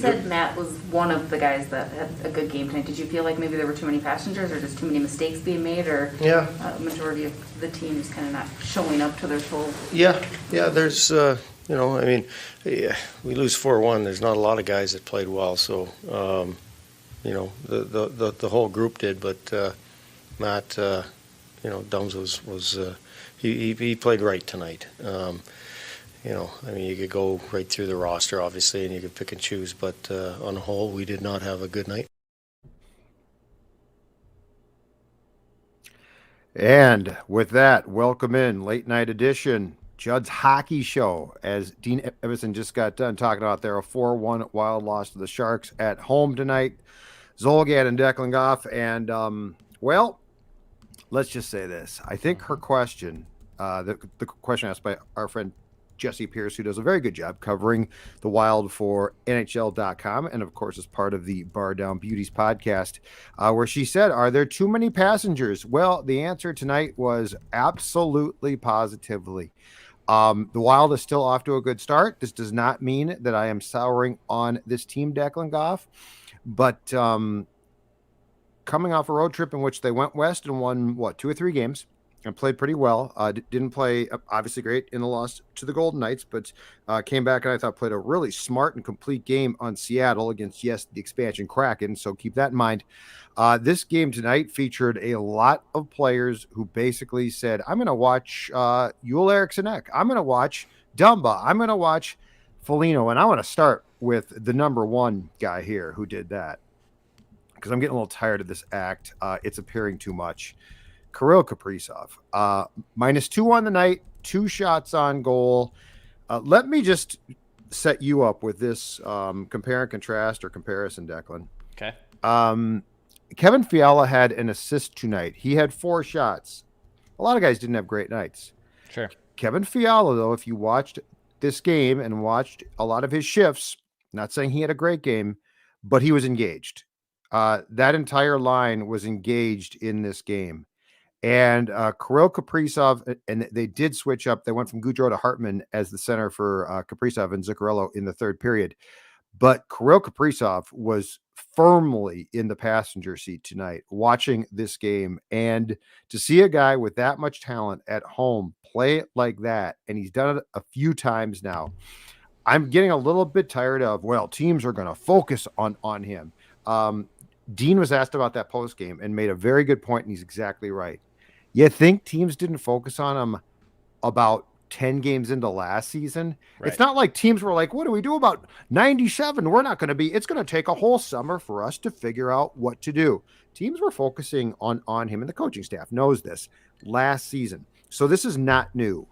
said Matt was one of the guys that had a good game tonight. Did you feel like maybe there were too many passengers or just too many mistakes being made, or majority of the team is kind of not showing up to their full? Yeah, there's, we lose 4-1. There's not a lot of guys that played well, so, the whole group did, but Matt, Dums was he played right tonight. You could go right through the roster, obviously, and you could pick and choose, but on the whole, we did not have a good night. And with that, welcome in late night edition, Judd's Hockey Show. As Dean Evason just got done talking about their 4-1 wild loss to the Sharks at home tonight. Zolgad and Declan Goff. And, let's just say this. I think her question, the question asked by our friend Jesse Pierce, who does a very good job covering the Wild for NHL.com, and of course is part of the Bar Down Beauties podcast, where she said, are there too many passengers? Well, the answer tonight was absolutely positively. The Wild is still off to a good start. This does not mean that I am souring on this team, Declan Goff, but coming off a road trip in which they went west and won, 2 or 3 games, and played pretty well. Didn't play obviously great in the loss to the Golden Knights, but came back and I thought played a really smart and complete game on Seattle against, the expansion Kraken. So keep that in mind. This game tonight featured a lot of players who basically said, I'm going to watch Joel Eriksson Ek. I'm going to watch Dumba. I'm going to watch Foligno. And I want to start with the number one guy here who did that, because I'm getting a little tired of this act. It's appearing too much. Kirill Kaprizov, -2 on the night, 2 shots on goal. Let me just set you up with this compare and contrast or comparison, Declan. Okay. Kevin Fiala had an assist tonight. He had 4 shots. A lot of guys didn't have great nights. Sure. Kevin Fiala, though, if you watched this game and watched a lot of his shifts, not saying he had a great game, but he was engaged. That entire line was engaged in this game. And Kirill Kaprizov, and they did switch up. They went from Goudreau to Hartman as the center for Kaprizov and Zuccarello in the third period. But Kirill Kaprizov was firmly in the passenger seat tonight watching this game. And to see a guy with that much talent at home play it like that, and he's done it a few times now, I'm getting a little bit tired of, teams are going to focus on him. Dean was asked about that post game and made a very good point, and he's exactly right. You think teams didn't focus on him about 10 games into last season? Right. It's not like teams were like, what do we do about 97? We're not going to be, it's going to take a whole summer for us to figure out what to do. Teams were focusing on him, and the coaching staff knows this, last season. So this is not new.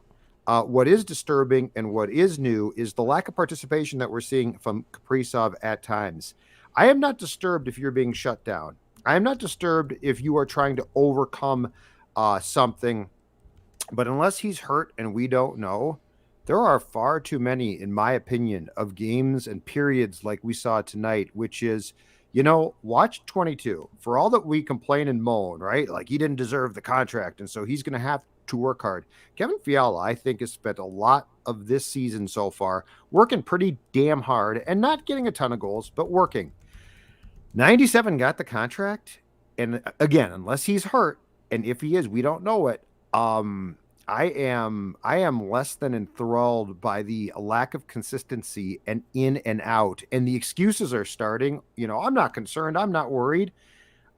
What is disturbing and what is new is the lack of participation that we're seeing from Kaprizov at times. I am not disturbed if you're being shut down. I am not disturbed if you are trying to overcome something, but unless he's hurt and we don't know, there are far too many, in my opinion, of games and periods like we saw tonight, which is, watch 22. For all that we complain and moan, right? Like he didn't deserve the contract, and so he's going to have to work hard. Kevin Fiala, I think, has spent a lot of this season so far working pretty damn hard and not getting a ton of goals, but working. 97 got the contract, and again, unless he's hurt, and if he is, we don't know it. I am less than enthralled by the lack of consistency and in and out, and the excuses are starting. I'm not concerned. I'm not worried.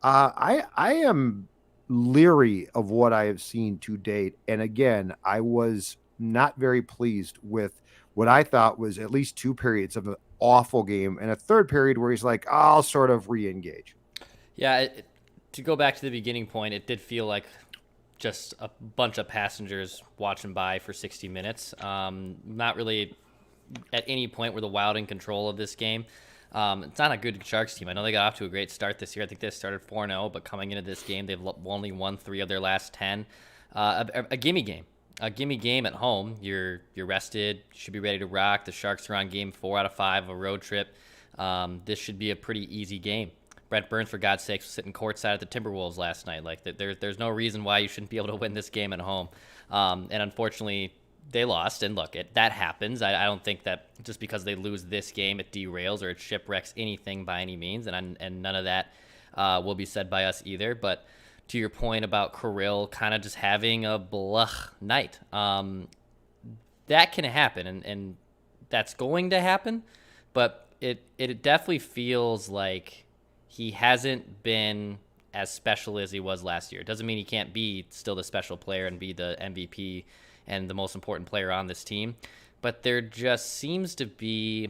I am leery of what I have seen to date, and again, I was not very pleased with what I thought was at least 2 periods of an awful game, and a third period where he's like, I'll sort of re-engage. Yeah. To go back to the beginning point, it did feel like just a bunch of passengers watching by for 60 minutes. Not really at any point were the Wild in control of this game. It's not a good Sharks team. I know they got off to a great start this year. I think they started 4-0, but coming into this game, they've only won 3 of their last 10. A gimme game. A gimme game at home. You're rested. You should be ready to rock. The Sharks are on game 4 out of 5 of a road trip. This should be a pretty easy game. Brent Burns, for God's sakes, was sitting courtside at the Timberwolves last night. Like there's no reason why you shouldn't be able to win this game at home. And unfortunately, they lost, and look, that happens. I don't think that just because they lose this game, it derails or it shipwrecks anything by any means, and none of that will be said by us either. But to your point about Kirill kind of just having a blah night, that can happen, and that's going to happen. But it definitely feels like he hasn't been as special as he was last year. It doesn't mean he can't be still the special player and be the MVP and the most important player on this team, but there just seems to be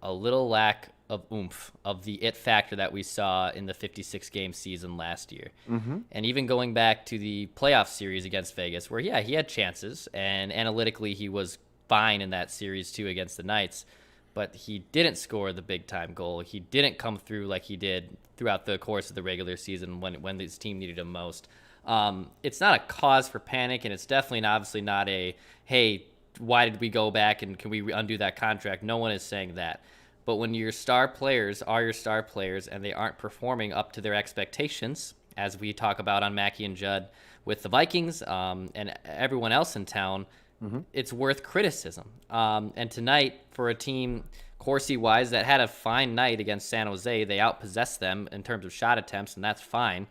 a little lack of oomph, of the it factor that we saw in the 56 game season last year. Mm-hmm. And even going back to the playoff series against Vegas, where he had chances, and analytically he was fine in that series too against the Knights, but he didn't score the big time goal. He didn't come through like he did throughout the course of the regular season when his team needed him most. It's not a cause for panic, and it's definitely obviously not a, hey, why did we go back and can we undo that contract? No one is saying that. But when your star players are your star players and they aren't performing up to their expectations, as we talk about on Mackey and Judd with the Vikings and everyone else in town, it's worth criticism. And tonight, for a team Corsi-wise that had a fine night against San Jose, they outpossessed them in terms of shot attempts, and that's fine.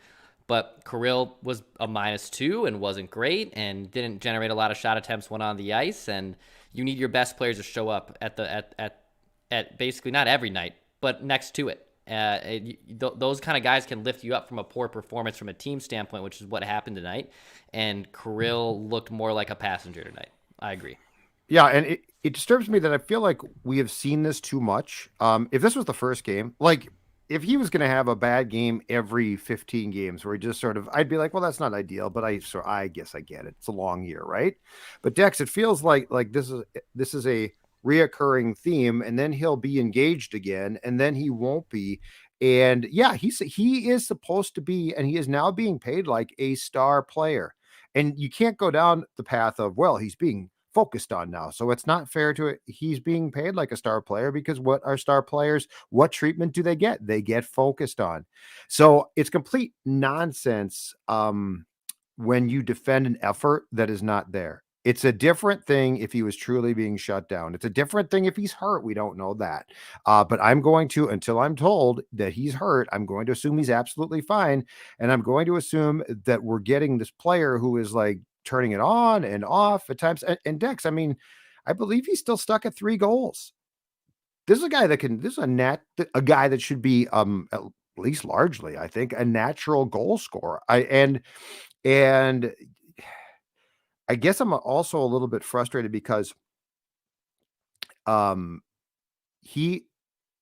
But Kirill was a -2 and wasn't great and didn't generate a lot of shot attempts when on the ice. And you need your best players to show up at basically not every night, but next to it. Those kind of guys can lift you up from a poor performance from a team standpoint, which is what happened tonight. And Kirill looked more like a passenger tonight. I agree. Yeah, and it disturbs me that I feel like we have seen this too much. If this was the first game, like if he was going to have a bad game every 15 games where he just sort of, I'd be like, well, that's not ideal, but I guess I get it. It's a long year, right? But Dex, it feels like this is a reoccurring theme, and then he'll be engaged again, and then he won't be. And yeah, he is supposed to be, and he is now being paid like a star player. And you can't go down the path of, well, he's being focused on now, so it's not fair to it. He's being paid like a star player, because what are star players? What treatment do they get? They get focused on. So it's complete nonsense when you defend an effort that is not there. It's a different thing if he was truly being shut down. It's a different thing if he's hurt. We don't know that. But I'm going to, until I'm told that he's hurt, I'm going to assume he's absolutely fine. And I'm going to assume that we're getting this player who is like turning it on and off at times. And Dex, I mean, I believe he's still stuck at 3 goals. This is a guy a guy that should be at least largely, I think, a natural goal scorer. And I guess I'm also a little bit frustrated because he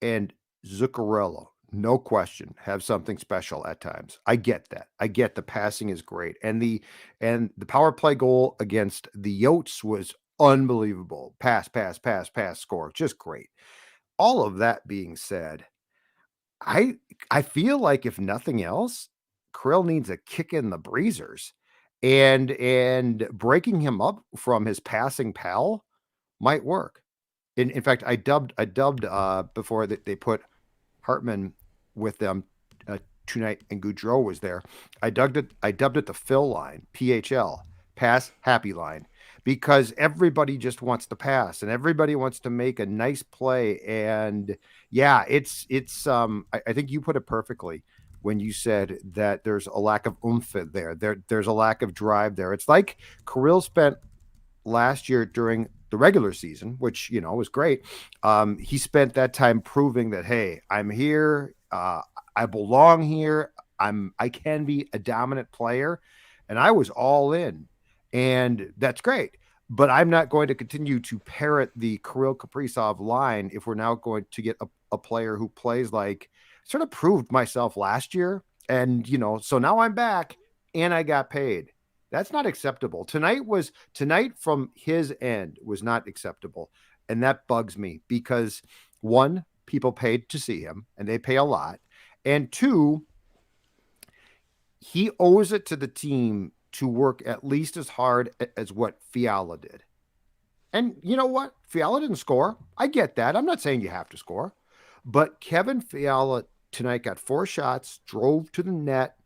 and Zuccarello, no question, have something special at times. I get that. I get the passing is great. And the power play goal against the Yotes was unbelievable. Pass, score. Just great. All of that being said, I feel like if nothing else, Kirill needs a kick in the breezers. And breaking him up from his passing pal might work. In fact, I dubbed before they put Hartman with them tonight, and Goudreau was there. I dubbed it the Phil line, PHL, pass happy line, because everybody just wants to pass and everybody wants to make a nice play. And yeah, it's I think you put it perfectly when you said that there's a lack of oomph there. There's a lack of drive there. It's like Kirill spent last year during the regular season, which, was great. He spent that time proving that, hey, I'm here. I belong here. I can be a dominant player. And I was all in. And that's great. But I'm not going to continue to parrot the Kirill Kaprizov line if we're now going to get a player who plays like, sort of proved myself last year. And, so now I'm back and I got paid. That's not acceptable. Tonight from his end was not acceptable. And that bugs me because 1, people paid to see him and they pay a lot. And 2, he owes it to the team to work at least as hard as what Fiala did. And you know what? Fiala didn't score. I get that. I'm not saying you have to score. But Kevin Fiala tonight got 4 shots, drove to the net,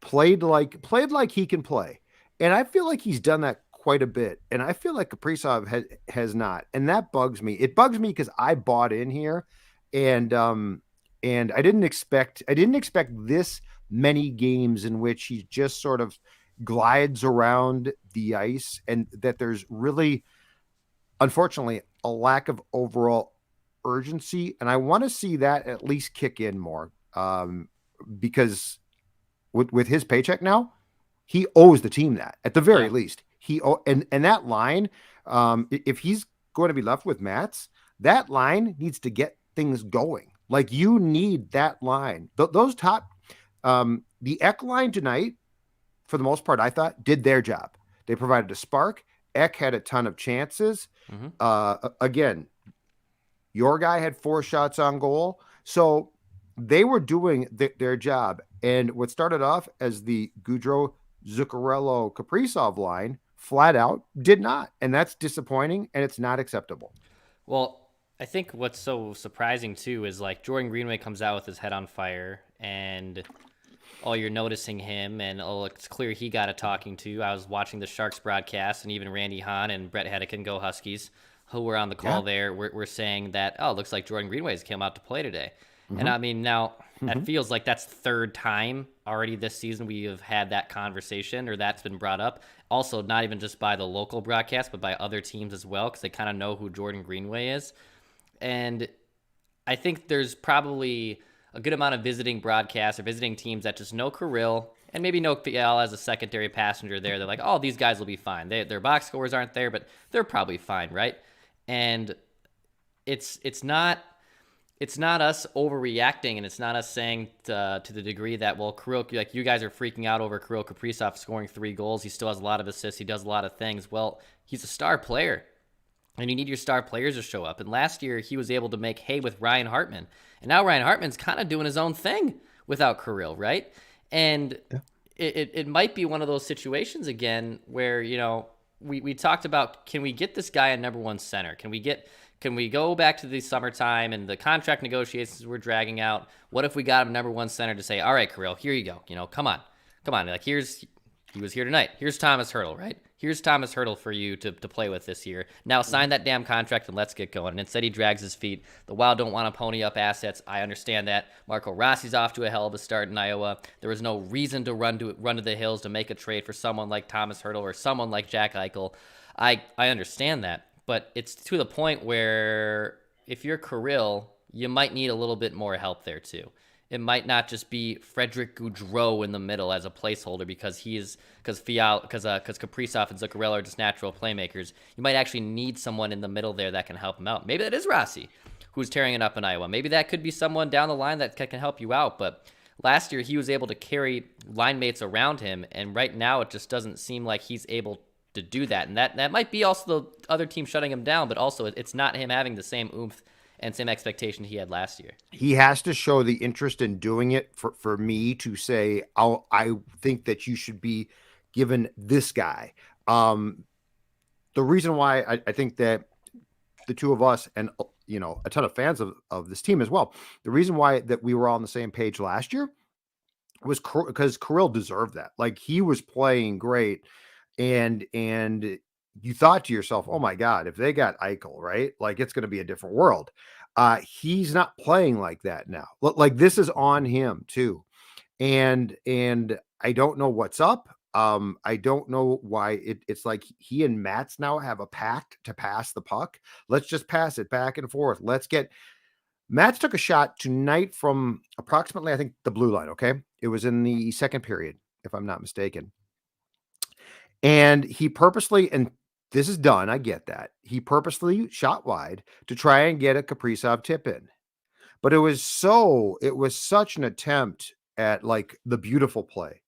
played like he can play. And I feel like he's done that quite a bit, and I feel like Kaprizov has not, and that bugs me. It bugs me because I bought in here, and I didn't expect this many games in which he just sort of glides around the ice, and that there's really, unfortunately, a lack of overall urgency, and I want to see that at least kick in more, because with his paycheck now, he owes the team that at the very least. And that line, if he's going to be left with Mats, that line needs to get things going. Like, you need that line. Those top, the Eck line tonight, for the most part, I thought did their job. They provided a spark. Eck had a ton of chances. Again, your guy had 4 shots on goal. So they were doing their job. And what started off as the Gaudreau, Zuccarello, Caprizov line flat out did not. And that's disappointing, and it's not acceptable. Well, I think what's so surprising too is like Jordan Greenway comes out with his head on fire, and you're noticing him, and it's clear he got a talking to. I was watching the Sharks broadcast, and even Randy Hahn and Brett Hedican, go Huskies, who were on the call there, were saying that, it looks like Jordan Greenway's came out to play today. And I mean, now that feels like that's the third time already this season we have had that conversation, or that's been brought up. Also, not even just by the local broadcast, but by other teams as well, because they kind of know who Jordan Greenway is. And I think there's probably a good amount of visiting broadcasts or visiting teams that just know Kirill and maybe know PL as a secondary passenger there. They're like, these guys will be fine. Their box scores aren't there, but they're probably fine, right? And it's not us overreacting, and it's not us saying to the degree that, Kirill, like, you guys are freaking out over Kirill Kaprizov scoring 3 goals. He still has a lot of assists. He does a lot of things. Well, he's a star player, and you need your star players to show up. And last year, he was able to make hay with Ryan Hartman. And now Ryan Hartman's kind of doing his own thing without Kirill, right? And it might be one of those situations again where, we talked about, can we get this guy a number 1 center? Can we go back to the summertime and the contract negotiations were dragging out? What if we got him number 1 center to say, all right, Kirill, here you go. Come on. Like, he was here tonight. Here's Thomas Hertl, right? Here's Thomas Hertl for you to play with this year. Now sign that damn contract and let's get going. And instead he drags his feet. The Wild don't want to pony up assets. I understand that. Marco Rossi's off to a hell of a start in Iowa. There was no reason to run to the hills to make a trade for someone like Thomas Hertl or someone like Jack Eichel. I understand that. But it's to the point where if you're Kirill, you might need a little bit more help there too. It might not just be Frederick Gaudreau in the middle as a placeholder because Kaprizov and Zuccarello are just natural playmakers. You might actually need someone in the middle there that can help him out. Maybe that is Rossi, who's tearing it up in Iowa. Maybe that could be someone down the line that can help you out. But last year he was able to carry line mates around him, and right now it just doesn't seem like he's able to do that. And that might be also the other team shutting him down, but also it's not him having the same oomph and same expectation he had last year. He has to show the interest in doing it for me to say, I think that you should be given this guy. The reason why I think that the two of us and, a ton of fans of this team as well, the reason why that we were all on the same page last year was because Kirill deserved that. Like, he was playing great, and you thought to yourself, oh my God, if they got Eichel, right? Like, it's going to be a different world. He's not playing like that now. Like, this is on him too. And I don't know what's up. I don't know why it's like he and Mats now have a pact to pass the puck. Let's just pass it back and forth. Mats took a shot tonight from approximately, I think, the blue line. Okay. It was in the second period, if I'm not mistaken. And he purposely, and this is done, I get that, he purposely shot wide to try and get a Kaprizov tip in. But it was such an attempt at, like, the beautiful play.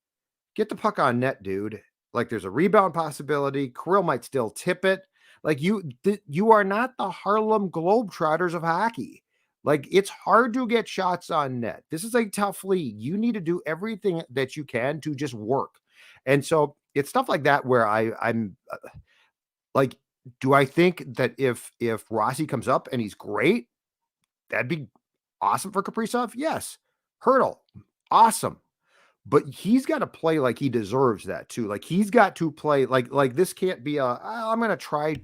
Get the puck on net, dude. Like, there's a rebound possibility. Kirill might still tip it. Like, you are not the Harlem Globetrotters of hockey. Like, it's hard to get shots on net. This is a tough league. You need to do everything that you can to just work. And so it's stuff like that where I'm like, do I think that if Rossi comes up and he's great, that'd be awesome for Caprizov? Yes. Hertl, awesome. but he's got to play like he deserves that too. Like he's got to play like this can't be I'm going to try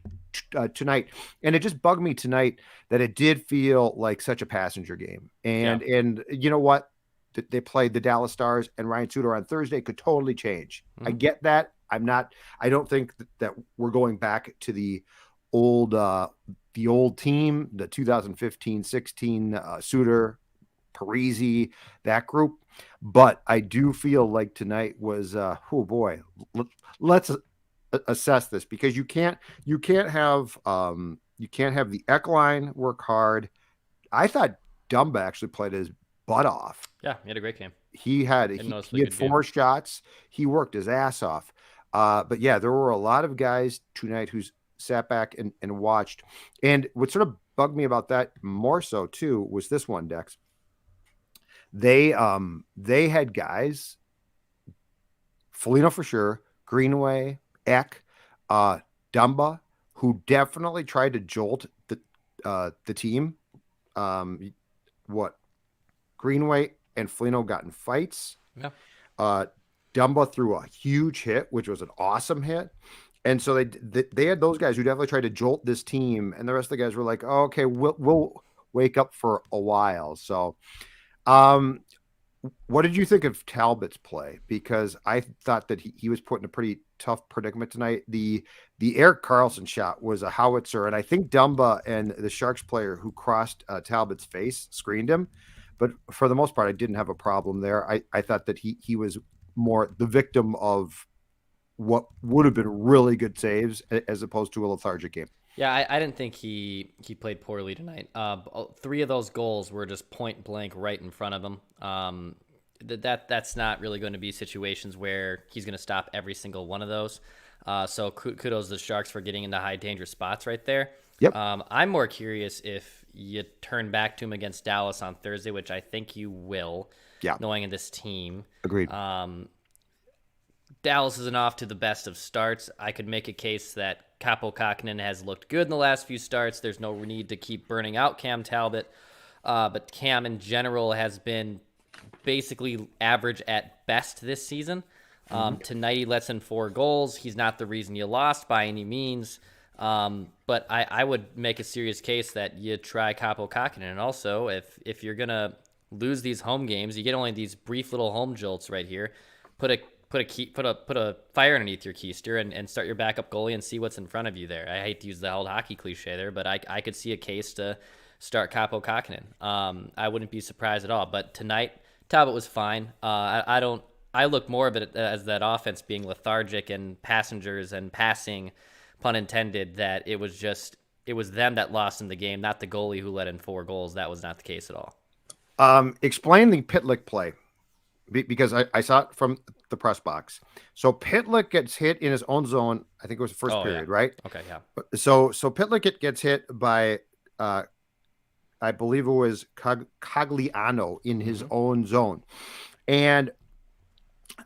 tonight. And it just bugged me tonight that it did feel like such a passenger game. And you know what? They played the Dallas Stars and Ryan Suter on Thursday could totally change. I get that. I don't think that we're going back to the old team, the 2015-16 Suter, Parisi, that group. But I do feel like tonight was oh boy, let's assess this, because you can't have the Eck line work hard. I thought Dumba actually played his butt off. Yeah, he had a great game. He had 4 shots. He worked his ass off. But yeah, there were a lot of guys tonight who sat back and watched. And what sort of bugged me about that more so too was this one, Dex. They had guys, Foligno for sure, Greenway, Eck, Dumba, who definitely tried to jolt the team. Greenway and Foligno got in fights. Yeah. Dumba threw a huge hit, which was an awesome hit. And so they had those guys who definitely tried to jolt this team, and the rest of the guys were like, oh, okay, we'll wake up for a while. So what did you think of Talbot's play? Because I thought that he was put in a pretty tough predicament tonight. The Erik Karlsson shot was a howitzer, and I think Dumba and the Sharks player who crossed Talbot's face screened him. But for the most part, I didn't have a problem there. I thought that he was more the victim of what would have been really good saves as opposed to a lethargic game. Yeah, I didn't think he played poorly tonight. 3 of those goals were just point blank right in front of him. That's not really going to be situations where he's going to stop every single one of those. So kudos to the Sharks for getting into high danger spots right there. Yep. I'm more curious if you turn back to him against Dallas on Thursday, which I think you will. Yeah. Knowing in this team. Agreed. Dallas isn't off to the best of starts. I could make a case that Kaapo Kähkönen has looked good in the last few starts. There's no need to keep burning out Cam Talbot. But Cam in general has been basically average at best this season. Tonight he lets in 4 goals. He's not the reason you lost by any means. But I would make a serious case that you try Kaapo Kähkönen. And also, if you're going to lose these home games, you get only these brief little home jolts right here. Put a fire underneath your keister and start your backup goalie and see what's in front of you there. I hate to use the old hockey cliche there, but I could see a case to start Kaapo Kähkönen. I wouldn't be surprised at all. But tonight, Talbot was fine. I look more of it as that offense being lethargic and passengers and passing, pun intended, that it was them that lost in the game, not the goalie who let in 4 goals. That was not the case at all. Explain the Pitlick play, because I saw it from the press box. So Pitlick gets hit in his own zone. I think it was the first period, right? Okay, yeah. So Pitlick gets hit by, I believe it was Cogliano in his own zone. And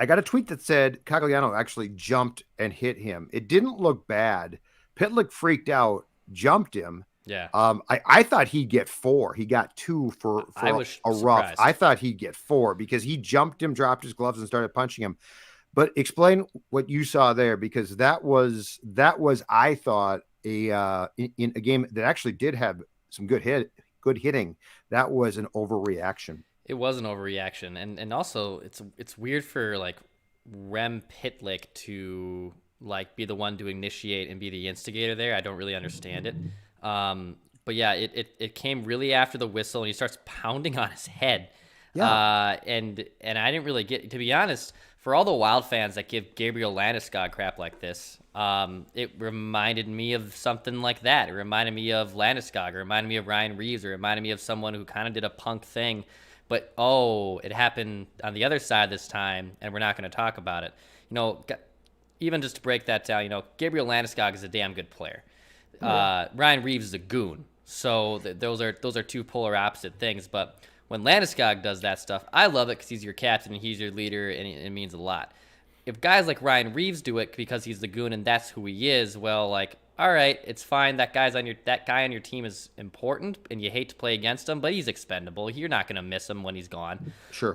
I got a tweet that said Cogliano actually jumped and hit him. It didn't look bad. Pitlick freaked out, jumped him. Yeah. I thought he'd get 4. He got 2 for a rough. Surprised. I thought he'd get 4 because he jumped him, dropped his gloves, and started punching him. But explain what you saw there, because that was I thought in a game that actually did have some good hitting. That was an overreaction. It was an overreaction, and also it's weird for like Rem Pitlick to like be the one to initiate and be the instigator there. I don't really understand it. But yeah, it came really after the whistle, and he starts pounding on his head. Yeah. And I didn't really get, to be honest, for all the Wild fans that give Gabriel Landeskog crap like this, it reminded me of something like that. It reminded me of Landeskog. It reminded me of Ryan Reeves. It reminded me of someone who kind of did a punk thing, but it happened on the other side this time, and we're not going to talk about it. Even just to break that down, Gabriel Landeskog is a damn good player. Ryan Reeves is a goon. So those are 2 polar opposite things. But when Landeskog does that stuff, I love it because he's your captain and he's your leader, and it means a lot. If guys like Ryan Reeves do it because he's the goon and that's who he is, well, like, all right, it's fine. That guy on your team is important, and you hate to play against him, but he's expendable. You're not going to miss him when he's gone. Sure.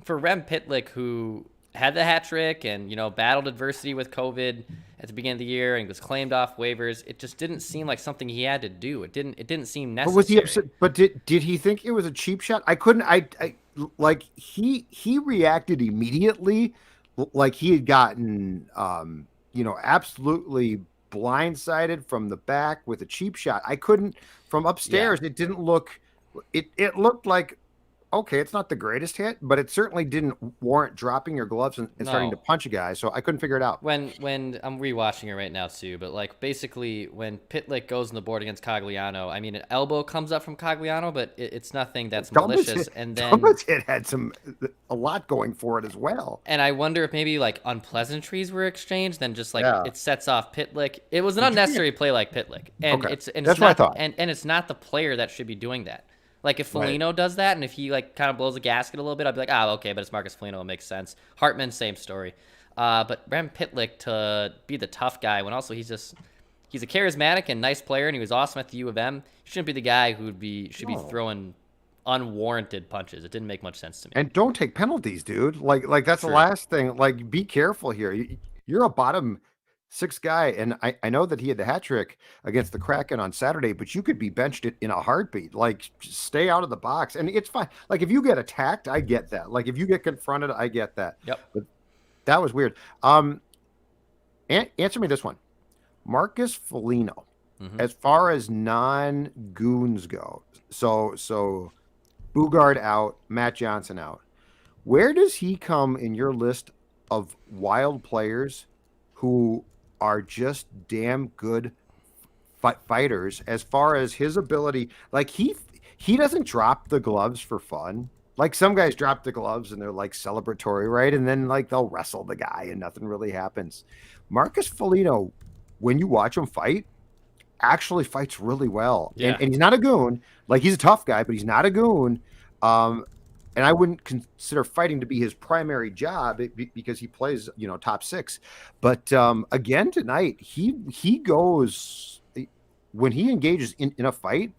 For Rem Pitlick, who had the hat trick and battled adversity with COVID at the beginning of the year and was claimed off waivers, it just didn't seem like something he had to do. It didn't seem necessary. But was he upset? But did he think it was a cheap shot? I couldn't. I like he reacted immediately, like he had gotten absolutely blindsided from the back with a cheap shot. I couldn't from upstairs. It didn't look. It looked like, okay, it's not the greatest hit, but it certainly didn't warrant dropping your gloves and starting to punch a guy. So I couldn't figure it out. When I'm rewatching it right now too, but like basically when Pitlick goes on the board against Cogliano, I mean an elbow comes up from Cogliano, but it's nothing that's malicious. And then Dumba's hit had a lot going for it as well. And I wonder if maybe like unpleasantries were exchanged, then just like it sets off Pitlick. It was an unnecessary play like Pitlick, and that's it's what I not, thought. and it's not the player that should be doing that. Like if Foligno does that, and if he like kind of blows a gasket a little bit, I'd be like, okay, but it's Marcus Foligno, it makes sense. Hartman, same story. But Rem Pitlick to be the tough guy when also he's a charismatic and nice player, and he was awesome at the U of M. He shouldn't be the guy who should be throwing unwarranted punches. It didn't make much sense to me. And don't take penalties, dude. Like that's the last thing. Like, be careful here. You're a bottom six guy, and I know that he had the hat trick against the Kraken on Saturday, but you could be benched in a heartbeat. Like, just stay out of the box, and it's fine. Like, if you get attacked, I get that. Like, if you get confronted, I get that. Yep. But that was weird. Answer me this one. Marcus Foligno, as far as non-goons go, so Bugard out, Matt Johnson out. Where does he come in your list of wild players who are just damn good fighters as far as his ability? Like, he doesn't drop the gloves for fun. Like, some guys drop the gloves and they're like celebratory, right? And then like they'll wrestle the guy and nothing really happens. Marcus Foligno, when you watch him fight, actually fights really well. Yeah. And he's not a goon. Like, he's a tough guy, but he's not a goon. And I wouldn't consider fighting to be his primary job because he plays, top six. But again tonight, he goes, when he engages in a fight,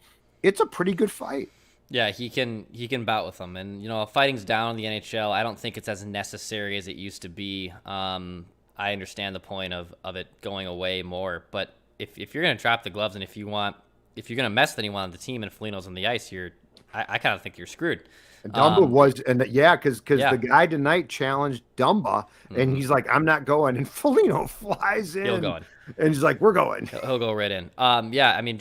it's a pretty good fight. Yeah, he can bout with them, and fighting's down in the NHL. I don't think it's as necessary as it used to be. I understand the point of it going away more, but if you're gonna drop the gloves and if you're gonna mess with anyone on the team and Foligno's on the ice, I kind of think you're screwed. And Dumba because the guy tonight challenged Dumba, and he's like, I'm not going. And Foligno flies in. He'll go in. And he's like, we're going. He'll go right in. I mean,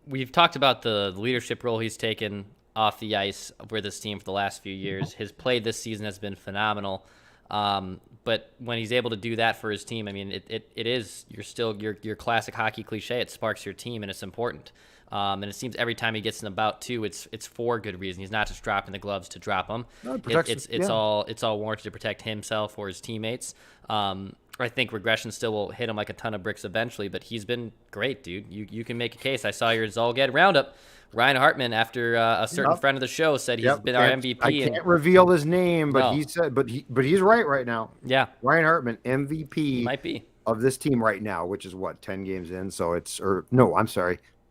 we've talked about the leadership role he's taken off the ice with this team for the last few years. His play this season has been phenomenal. But when he's able to do that for his team, I mean, it is your classic hockey cliche. It sparks your team, and it's important. And it seems every time he gets in the bout too, it's for good reason. He's not just dropping the gloves to drop them. No, it's all warranted to protect himself or his teammates. I think regression still will hit him like a ton of bricks eventually, but he's been great, dude. You can make a case. I saw your Zolgad roundup. Ryan Hartman, after a certain friend of the show, said he's been our MVP. I can't reveal his name, but he said, but he's right now. Yeah, Ryan Hartman, MVP might be of this team right now, which is what, 10 games in. So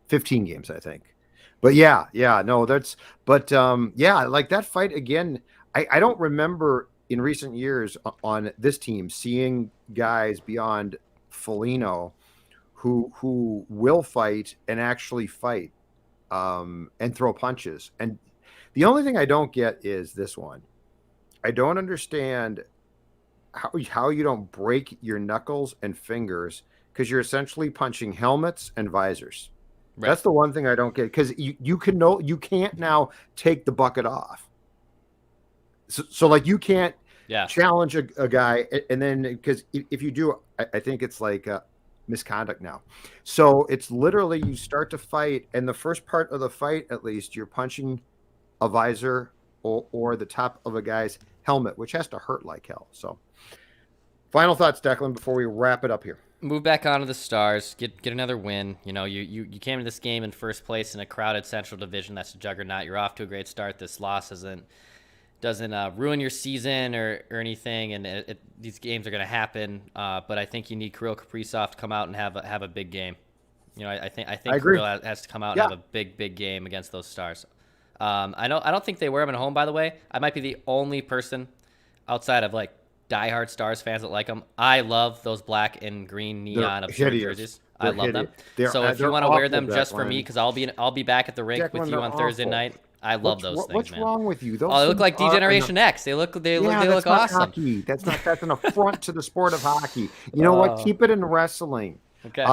15 games, I think. But like that fight again. I don't remember in recent years on this team seeing guys beyond Foligno who will fight and actually fight and throw punches. And the only thing I don't get is this one. I don't understand how you don't break your knuckles and fingers because you're essentially punching helmets and visors. Right. That's the one thing I don't get, because you can't now take the bucket off. So like you can't challenge a guy, and then because if you do, I think it's like misconduct now. So it's literally you start to fight, and the first part of the fight, at least, you're punching a visor or the top of a guy's helmet, which has to hurt like hell. So final thoughts, Declan, before we wrap it up here. Move back onto the Stars, get another win. You came to this game in first place in a crowded Central Division. That's a juggernaut. You're off to a great start. This loss doesn't ruin your season or anything, and these games are going to happen. But I think you need Kirill Kaprizov to come out and have a big game. I think agree. Kirill has to come out and have a big game against those Stars. I don't think they wear them at home. By the way, I might be the only person outside of like diehard Stars fans that like them. I love those black and green neon absurd jerseys. I love them. So if you want to wear them just for me, because I'll be back at the rink with you on Thursday night. I love those things, what's man. What's wrong with you? Those they look like D-Generation X. They look awesome. Hockey. That's an affront to the sport of hockey. You know what? Keep it in wrestling. Okay.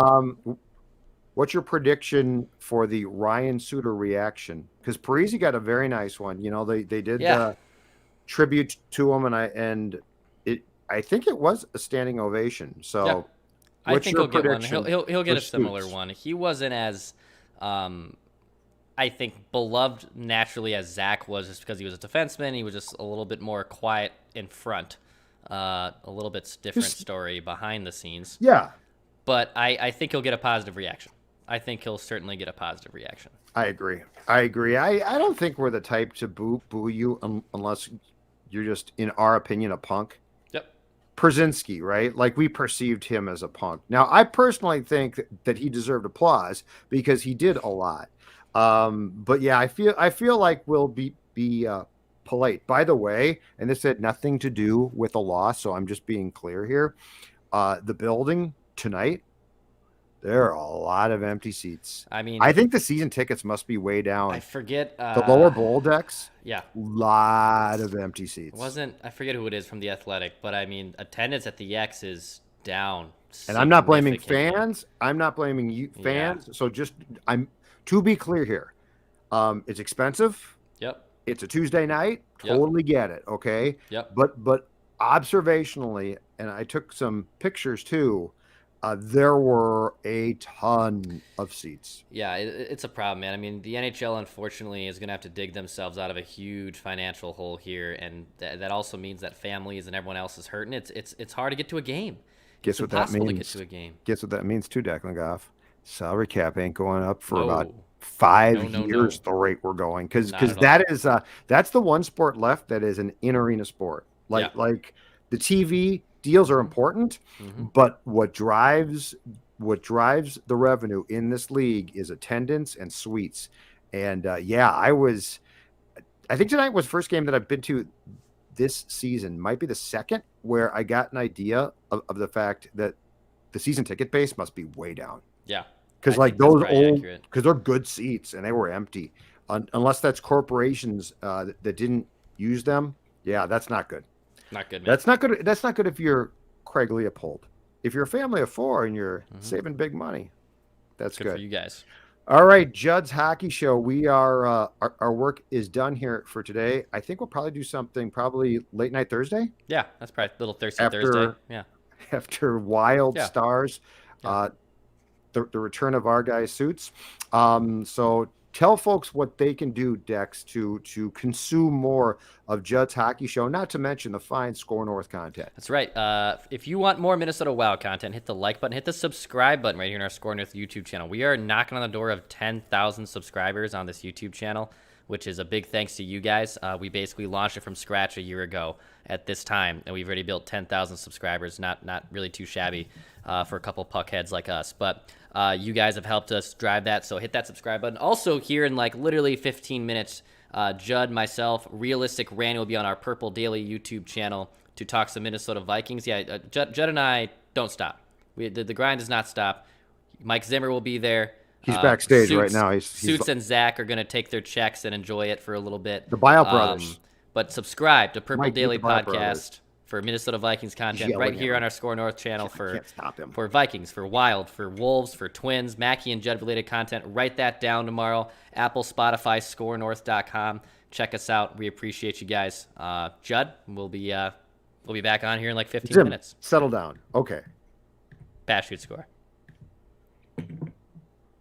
What's your prediction for the Ryan Suter reaction? Because Parisi got a very nice one. They did tribute to him, and I think it was a standing ovation. So, I think he'll get one. He'll get a similar one. He wasn't as, I think, beloved naturally as Zach was, just because he was a defenseman. He was just a little bit more quiet in front, a little bit different story behind the scenes. Yeah, but I think he'll get a positive reaction. I think he'll certainly get a positive reaction. I agree. I don't think we're the type to boo you unless you're just, in our opinion, a punk. Yep. Przinski, right? Like, we perceived him as a punk. Now, I personally think that he deserved applause because he did a lot. But yeah, I feel like we'll be polite. By the way, and this had nothing to do with the loss, so I'm just being clear here. The building tonight, there are a lot of empty seats. I mean, I think the season tickets must be way down. I forget the lower bowl decks. Yeah, lot of empty seats. I forget who it is from the Athletic, but I mean, attendance at the X is down. And I'm not blaming fans. I'm not blaming you fans. Yeah. So to be clear here, it's expensive. Yep. It's a Tuesday night. Totally get it. Okay. Yep. But observationally, and I took some pictures too. There were a ton of seats. Yeah, it's a problem, man. I mean, the NHL, unfortunately, is going to have to dig themselves out of a huge financial hole here, and that also means that families and everyone else is hurting. It's hard to get to a game. Guess what that means? To get to a game. Guess what that means too, Declan Goff? Salary cap ain't going up for about 5 years. The rate we're going, because that's the one sport left that is an in-arena sport. Like the TV deals are important, but what drives the revenue in this league is attendance and suites. And I think tonight was the first game that I've been to this season, might be the second, where I got an idea of the fact that the season ticket base must be way down. Yeah. Because like those old, because they're good seats and they were empty, unless that's corporations that didn't use them. Yeah, that's not good. Not good, man. That's not good. That's not good if you're Craig Leopold. If you're a family of 4 and you're saving big money, that's good for you guys. All right, Judd's Hockey Show. We are our work is done here for today. I think we'll probably do something late night Thursday. Yeah, that's probably a little Thursday. Yeah, after Wild Stars, the return of our guy Suits. So tell folks what they can do, Dex, to consume more of Judd's Hockey Show, not to mention the fine Score North content. That's right. If you want more Minnesota Wild content, hit the like button, hit the subscribe button right here in our Score North YouTube channel. We are knocking on the door of 10,000 subscribers on this YouTube channel, which is a big thanks to you guys. We basically launched it from scratch a year ago at this time, and we've already built 10,000 subscribers. Not really too shabby for a couple puckheads like us, but you guys have helped us drive that, so hit that subscribe button. Also, here in like literally 15 minutes, Judd, myself, Realistic Randy will be on our Purple Daily YouTube channel to talk some Minnesota Vikings. Yeah, Judd and I don't stop. The grind does not stop. Mike Zimmer will be there. He's backstage right now. Suits and Zach are going to take their checks and enjoy it for a little bit. The Bile Brothers. But subscribe to Purple Daily Podcast for Minnesota Vikings content right here on our Score North channel for Vikings, for Wild, for Wolves, for Twins, Mackie and Judd related content. Write that down tomorrow. Apple, Spotify, scorenorth.com. Check us out. We appreciate you guys. Judd, we'll be back on here in like 15 minutes. Settle down. Okay. Bash, shoot, score.